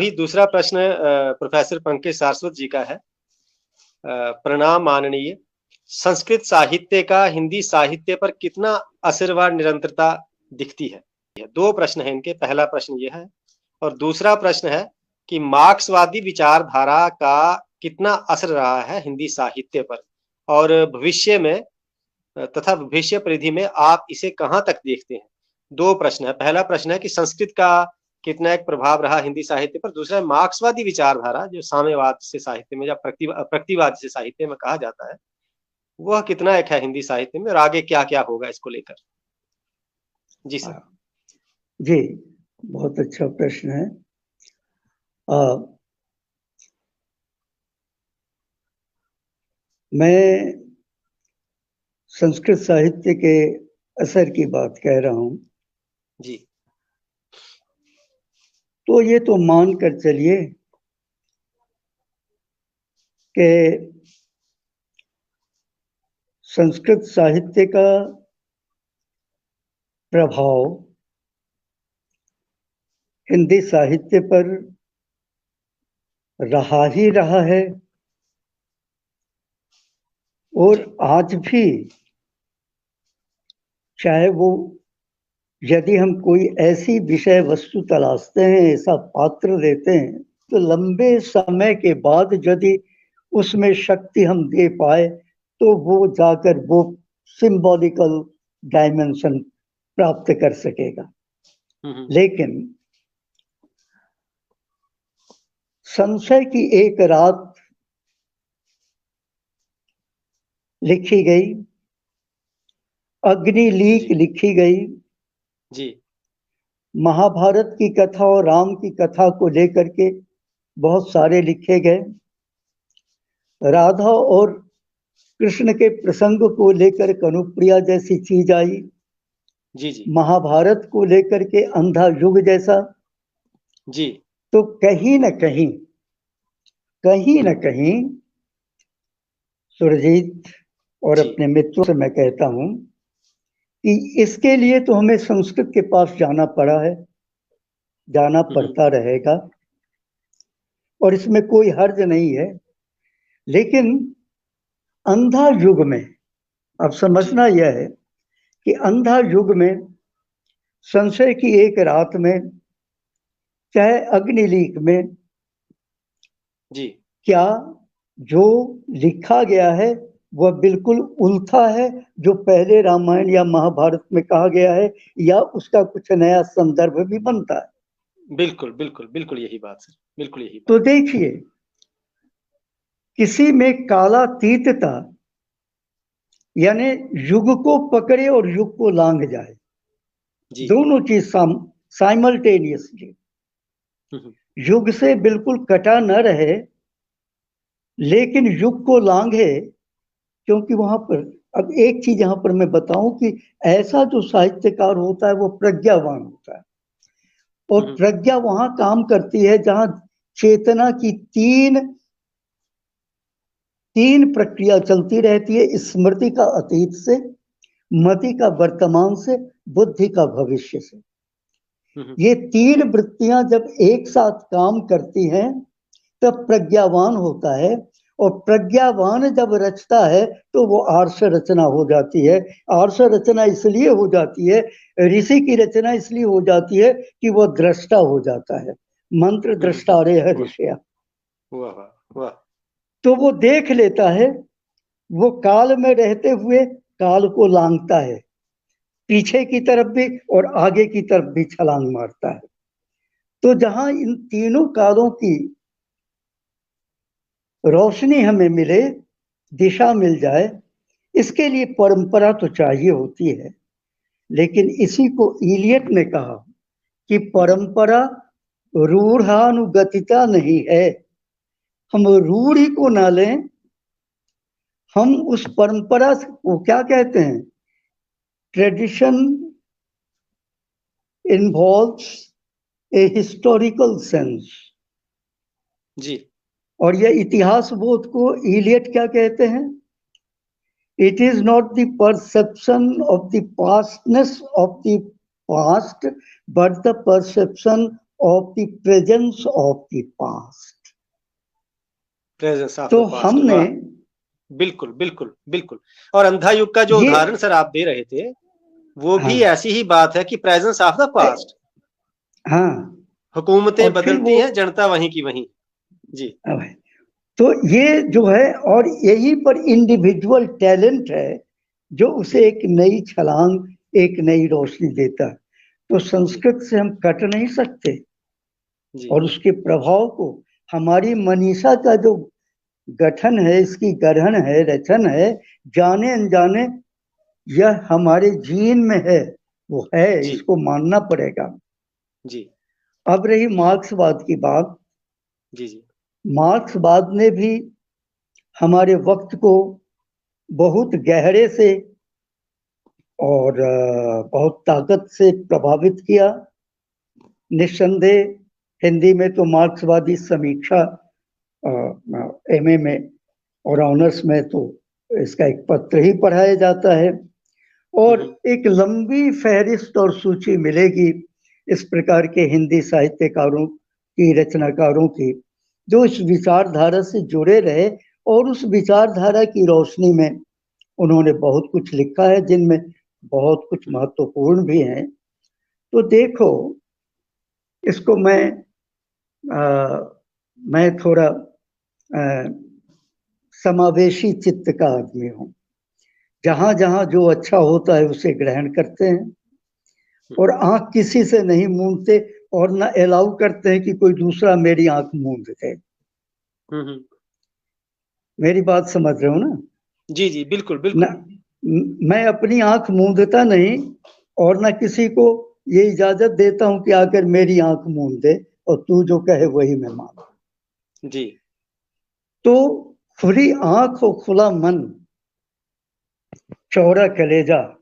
अभी दूसरा प्रश्न प्रोफेसर पंकज सारस्वत जी का है। प्रणाम माननीय। संस्कृत साहित्य का हिंदी साहित्य पर कितना असर व निरंतरता दिखती है? दो प्रश्न हैं इनके। पहला प्रश्न यह है और दूसरा प्रश्न है कि मार्क्सवादी विचारधारा का कितना असर रहा है हिंदी साहित्य पर और भविष्य में तथा भविष्य परिधि में आप इसे कहां तक देखते हैं? दो प्रश्न है। पहला प्रश्न है कि संस्कृत का कितना एक प्रभाव रहा हिंदी साहित्य पर। दूसरा है मार्क्सवादी विचारधारा जो साम्यवाद से साहित्य में या प्रगतिवाद से साहित्य में कहा जाता है, वह कितना एक है हिंदी साहित्य में और आगे क्या क्या होगा इसको लेकर? जी सर। जी, बहुत अच्छा प्रश्न है। मैं संस्कृत साहित्य के असर की बात कह रहा हूं जी। तो ये तो मान कर चलिए कि संस्कृत साहित्य का प्रभाव हिंदी साहित्य पर रहा ही रहा है और आज भी, चाहे वो यदि हम कोई ऐसी विषय वस्तु तलाशते हैं, ऐसा पात्र देते हैं, तो लंबे समय के बाद यदि उसमें शक्ति हम दे पाए तो वो जाकर वो सिंबॉलिकल डायमेंशन प्राप्त कर सकेगा। लेकिन संशय की एक रात लिखी गई, अग्निलीक लिखी गई, जी, महाभारत की कथा और राम की कथा को लेकर के बहुत सारे लिखे गए, राधा और कृष्ण के प्रसंग को लेकर कनुप्रिया जैसी चीज आई, जी जी, महाभारत को लेकर के अंधा युग जैसा। जी, तो कहीं न कहीं सुरजीत और अपने मित्रों से मैं कहता हूं कि इसके लिए तो हमें संस्कृत के पास जाना पड़ा है, जाना पड़ता रहेगा और इसमें कोई हर्ज नहीं है। लेकिन अंधा युग में अब समझना यह है कि अंधा युग में संशय की एक रात में, चाहे अग्निलीक में, जी, क्या जो लिखा गया है वह बिल्कुल उल्टा है जो पहले रामायण या महाभारत में कहा गया है, या उसका कुछ नया संदर्भ भी बनता है? बिल्कुल बिल्कुल बिल्कुल यही बात सर, बिल्कुल यही बात। तो देखिए, किसी में कालातीतता यानी युग को पकड़े और युग को लांघ जाए, दोनों चीज साइमल्टेनियसली, युग से बिल्कुल कटा न रहे लेकिन युग को लांघे। क्योंकि वहां पर अब एक चीज यहां पर मैं बताऊं कि ऐसा जो साहित्यकार होता है वो प्रज्ञावान होता है और प्रज्ञा वहां काम करती है जहां चेतना की तीन प्रक्रिया चलती रहती है, स्मृति का अतीत से, मति का वर्तमान से, बुद्धि का भविष्य से। ये तीन वृत्तियां जब एक साथ काम करती हैं तब प्रज्ञावान होता है और प्रज्ञावान जब रचता है तो वो आर्ष रचना हो जाती है। आर्ष रचना इसलिए हो जाती है, ऋषि की रचना इसलिए हो जाती है कि वो दृष्टा हो जाता है। मंत्र दृष्टारे है ऋषिया। तो वो देख लेता है, वो काल में रहते हुए काल को लांघता है, पीछे की तरफ भी और आगे की तरफ भी छलांग मारता है। तो जहां इन तीनों कालों की रोशनी हमें मिले, दिशा मिल जाए, इसके लिए परंपरा तो चाहिए होती है। लेकिन इसी को इलियट ने कहा कि परंपरा रूढ़ानुगतिता नहीं है। हम रूढ़ी को ना लें, हम उस परंपरा को क्या कहते हैं, tradition involves a historical sense. जी। और यह इतिहास बोध को इलियट क्या कहते हैं, it is not the perception of the pastness of the past but the perception of the presence of the past. Presence of तो द पास्ट, हमने बिल्कुल बिल्कुल बिल्कुल। और अंधा युग का जो ये, उदाहरण सर आप दे रहे थे, वो हाँ भी ऐसी ही बात है कि प्रेजेंस ऑफ द पास्ट। हाँ, हुकूमतें और फिर बदलती वो, हैं, जनता वहीं की वहीं। जी तो ये जो है, और यही पर इंडिविजुअल टैलेंट है जो उसे एक नई छलांग, एक नई रोशनी देता है। तो संस्कृत से हम कट नहीं सकते, जी और उसके प्रभाव को, हमारी मनीषा का जो गठन है, इसकी गढ़न है, रचन है, जाने अनजाने यह हमारे जीन में है, वो है, जी इसको मानना पड़ेगा। जी अब रही मार्क्सवाद की बात, जी जी मार्क्सवाद ने भी हमारे वक्त को बहुत गहरे से और बहुत ताकत से प्रभावित किया। निस्संदेह हिंदी में तो मार्क्सवादी समीक्षा एमए में और ऑनर्स में तो इसका एक पत्र ही पढ़ाया जाता है, और एक लंबी फहरिस्त और सूची मिलेगी इस प्रकार के हिंदी साहित्यकारों की, रचनाकारों की, जो इस विचारधारा से जुड़े रहे और उस विचारधारा की रोशनी में उन्होंने बहुत कुछ लिखा है, जिनमें बहुत कुछ महत्वपूर्ण भी हैं। तो देखो, इसको मैं थोड़ा समावेशी चित्त का आदमी हूँ। जहां जहां जो अच्छा होता है उसे ग्रहण करते हैं, और आंख किसी से नहीं मूंदते, और ना अलाउ करते हैं कि कोई दूसरा मेरी आंख मूंद दे। मेरी बात समझ रहे हो ना? जी जी बिल्कुल ना, बिल्कुल। मैं अपनी आंख मूंदता नहीं, और ना किसी को ये इजाजत देता हूं कि आकर मेरी आंख मूंद दे और तू जो कहे वही मैं मानू। जी तो खुली आंख और खुला मन, चौड़ा कलेजा,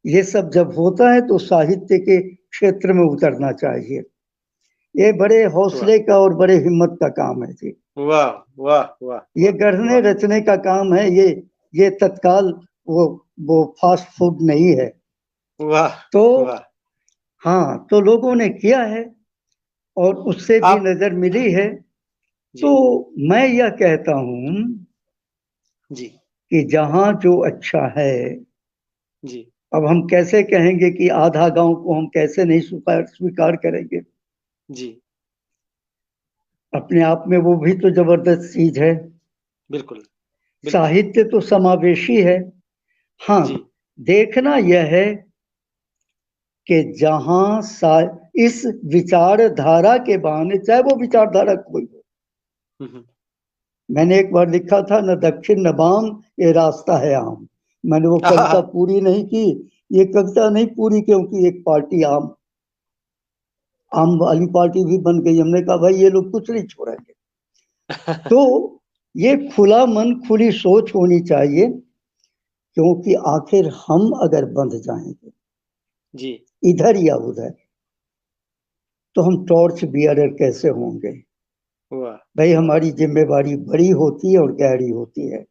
ये सब जब होता है तो साहित्य के क्षेत्र में उतरना चाहिए। ये बड़े वाह हौसले का और बड़े हिम्मत का काम है जी। वाह वाह वाह ये वाह गढ़ने वाह रचने का काम है। ये तत्काल वो वो फास्ट फूड नहीं है। वाह तो वाह। हाँ, तो लोगों ने किया है और उससे भी आप नजर मिली है। तो जी मैं यह कहता हूं जी कि जहां जो अच्छा है, जी अब हम कैसे कहेंगे कि आधा गांव को हम कैसे नहीं स्वीकार करेंगे? जी अपने आप में वो भी तो जबरदस्त चीज है। बिल्कुल बिल्कुल। साहित्य तो समावेशी है। हाँ, जी देखना यह है कि जहां इस विचारधारा के बहाने, चाहे वो विचारधारा कोई हो, हम्म। मैंने एक बार लिखा था, न दक्षिण न वाम, ये रास्ता है आम। मैंने वो कविता पूरी नहीं की। ये कविता नहीं पूरी क्योंकि एक पार्टी आम आम वाली पार्टी भी बन गई। हमने कहा भाई ये लोग कुछ नहीं छोड़ेंगे। तो ये खुला मन, खुली सोच होनी चाहिए, क्योंकि आखिर हम अगर बंध जाएंगे जी इधर या उधर, तो हम टॉर्च बियरर कैसे होंगे? वाह भाई वाह हमारी जिम्मेवारी बड़ी होती है और गहरी होती है।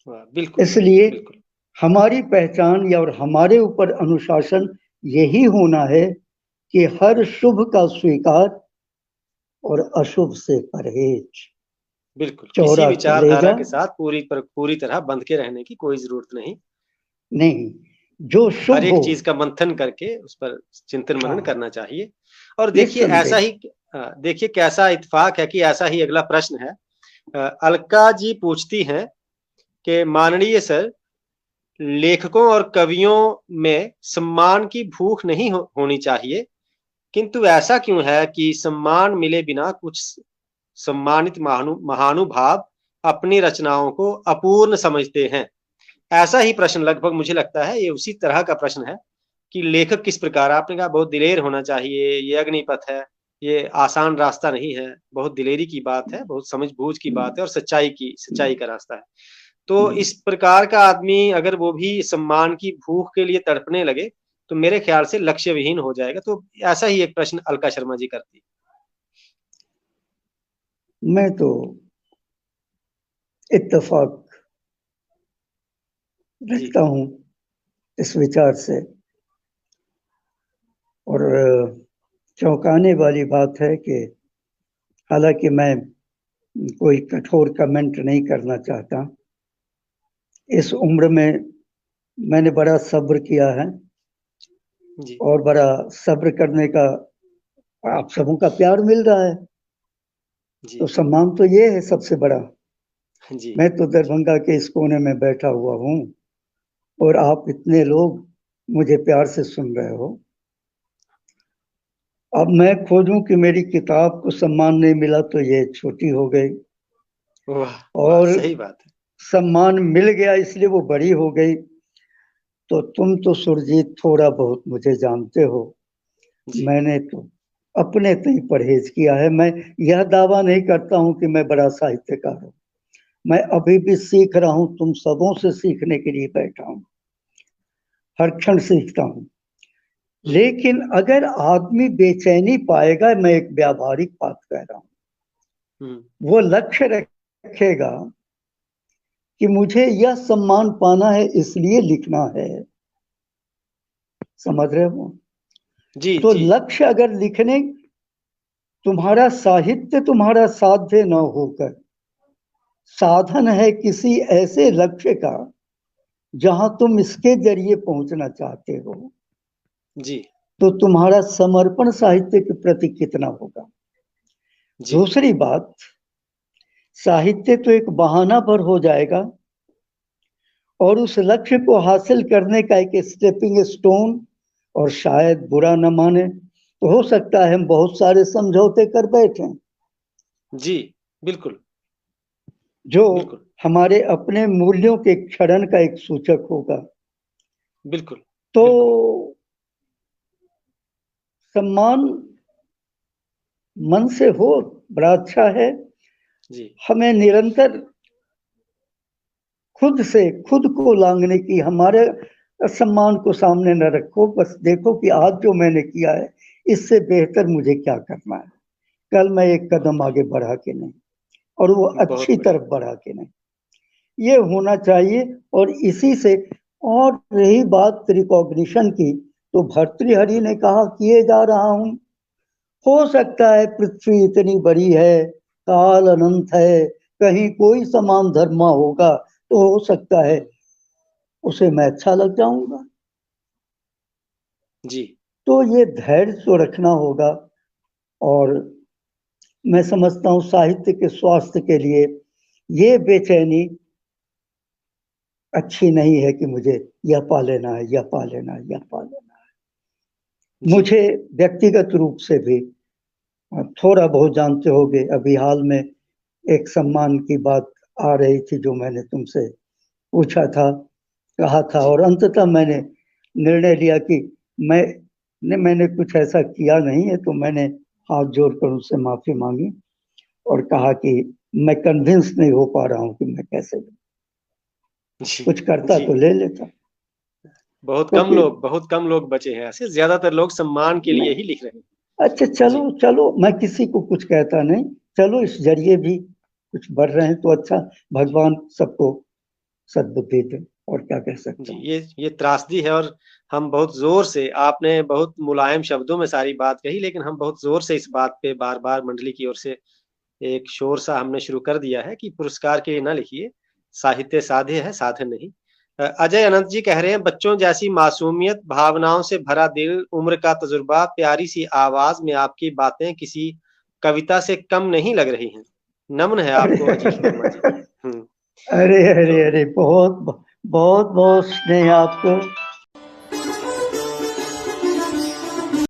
वाह बिल्कुल इसलिए बिल्कुल। हमारी पहचान या और हमारे ऊपर अनुशासन यही होना है कि हर शुभ का स्वीकार और अशुभ से परहेज। बिल्कुल किसी चौड़ा विचारधारा कलेजा के साथ पूरी तरह बंध के रहने की कोई जरूरत नहीं। नहीं, जो हर शुभ एक हो। चीज का मंथन करके उस पर चिंतन मनन हाँ, करना चाहिए। और देखिए ऐसा निस्संदेह। ही, देखिए कैसा इत्तेफाक है कि ऐसा ही अगला प्रश्न है। अलका जी पूछती हैं कि माननीय सर, लेखकों और कवियों में सम्मान की भूख नहीं होनी चाहिए, किंतु ऐसा क्यों है कि सम्मान मिले बिना कुछ सम्मानित महानुभाव अपनी रचनाओं को अपूर्ण समझते हैं? ऐसा ही प्रश्न लगभग मुझे लगता है ये उसी तरह का प्रश्न है कि लेखक किस प्रकार, आपने कहा बहुत दिलेर होना चाहिए, ये अग्निपथ है, ये आसान रास्ता नहीं है, बहुत दिलेरी की बात है, बहुत समझ-बूझ की बात है और सच्चाई का रास्ता है। तो इस प्रकार का आदमी अगर वो भी सम्मान की भूख के लिए तड़पने लगे, तो मेरे ख्याल से लक्ष्य विहीन हो जाएगा। तो ऐसा ही एक प्रश्न अलका शर्मा जी करती। मैं तो इत्तेफाक जी रखता हूँ इस विचार से। और चौंकाने वाली बात है कि हालांकि मैं कोई कठोर कमेंट नहीं करना चाहता, इस उम्र में मैंने बड़ा सब्र किया है जी और बड़ा सब्र करने का आप सबों का प्यार मिल रहा है, जी तो सम्मान तो ये है सबसे बड़ा। जी मैं तो दरभंगा के इस कोने में बैठा हुआ हूँ और आप इतने लोग मुझे प्यार से सुन रहे हो। अब मैं खोजूं कि मेरी किताब को सम्मान नहीं मिला तो ये छोटी हो गई, वाह वाह, और सही बात है। सम्मान मिल गया इसलिए वो बड़ी हो गई। तो तुम तो सुरजीत थोड़ा बहुत मुझे जानते हो, जी मैंने तो अपने तय परहेज किया है। मैं यह दावा नहीं करता हूं कि मैं बड़ा साहित्यकार हूं, मैं अभी भी सीख रहा हूं, तुम सबों से सीखने के लिए बैठा हूं, हर क्षण सीखता हूं। लेकिन अगर आदमी बेचैनी पाएगा, मैं एक व्यावहारिक बात कह रहा हूं, वो लक्ष्य रखेगा कि मुझे यह सम्मान पाना है इसलिए लिखना है, समझ रहे हो? जी तो जी लक्ष्य अगर लिखने, तुम्हारा साहित्य तुम्हारा साध्य न होकर साधन है किसी ऐसे लक्ष्य का जहां तुम इसके जरिए पहुंचना चाहते हो, जी तो तुम्हारा समर्पण साहित्य के प्रति कितना होगा। जी दूसरी बात, साहित्य तो एक बहाना पर हो जाएगा और उस लक्ष्य को हासिल करने का एक स्टेपिंग स्टोन, और शायद बुरा न माने तो हो सकता है हम बहुत सारे समझौते कर बैठे जी बिल्कुल जो बिल्कुल हमारे अपने मूल्यों के क्षरण का एक सूचक होगा। बिल्कुल तो बिल्कुल सम्मान मन से हो बड़ा अच्छा है। जी हमें निरंतर खुद से खुद को लांघने की, हमारे सम्मान को सामने न रखो, बस देखो कि आज जो मैंने किया है इससे बेहतर मुझे क्या करना है, कल मैं एक बहुत कदम आगे बढ़ा के नहीं, और वो बहुत अच्छी बढ़िया। तरफ बढ़ा के नहीं, ये होना चाहिए। और इसी से, और रही बात रिकॉग्निशन की, तो भर्तृहरि ने कहा किए जा रहा हूं। हो सकता है पृथ्वी इतनी बड़ी है, काल अनंत है, कहीं कोई समान धर्मा होगा तो हो सकता है उसे मैं अच्छा लग जाऊंगा। जी तो ये धैर्य तो रखना होगा। और मैं समझता हूँ साहित्य के स्वास्थ्य के लिए ये बेचैनी अच्छी नहीं है कि मुझे यह पा लेना है, यह पा लेना है, यह पा लेना है। जी मुझे व्यक्तिगत रूप से भी थोड़ा बहुत जानते होगे, अभी हाल में एक सम्मान की बात आ रही थी जो मैंने तुमसे पूछा था, कहा था, जी और अंततः मैंने निर्णय लिया कि मैंने कुछ ऐसा किया नहीं है, तो मैंने हाथ जोड़कर उससे माफी मांगी और कहा कि मैं कन्विंस नहीं हो पा रहा हूं कि मैं कैसे जी कुछ करता जी तो ले लेता, क्योंकि बहुत कम लोग बचे हैं ऐसे, ज्यादातर लोग सम्मान के लिए नहीं। ही लिख रहे हैं। अच्छा, चलो जी चलो, मैं किसी को कुछ कहता नहीं, चलो इस जरिए भी कुछ बढ़ रहे हैं तो अच्छा, जी भगवान सबको सद्बुद्धि दे, और क्या कह सकता जी हूँ। ये त्रासदी है। और हम बहुत जोर से, आपने बहुत मुलायम शब्दों में सारी बात कही, लेकिन हम बहुत जोर से इस बात पे बार बार मंडली की ओर से एक शोर सा हमने शुरू कर दिया है कि पुरस्कार के लिए ना लिखिए, साहित्य साध्य है, साधन नहीं। अजय अनंत जी कह रहे हैं, बच्चों जैसी मासूमियत, भावनाओं से भरा दिल, उम्र का तजुर्बा, प्यारी सी आवाज में आपकी बातें किसी कविता से कम नहीं लग रही हैं। नमन है अरे आपको अजीत वर्मा जी। हम्म। अरे अरे तो अरे, बहुत बहुत बहुत स्नेह आपको।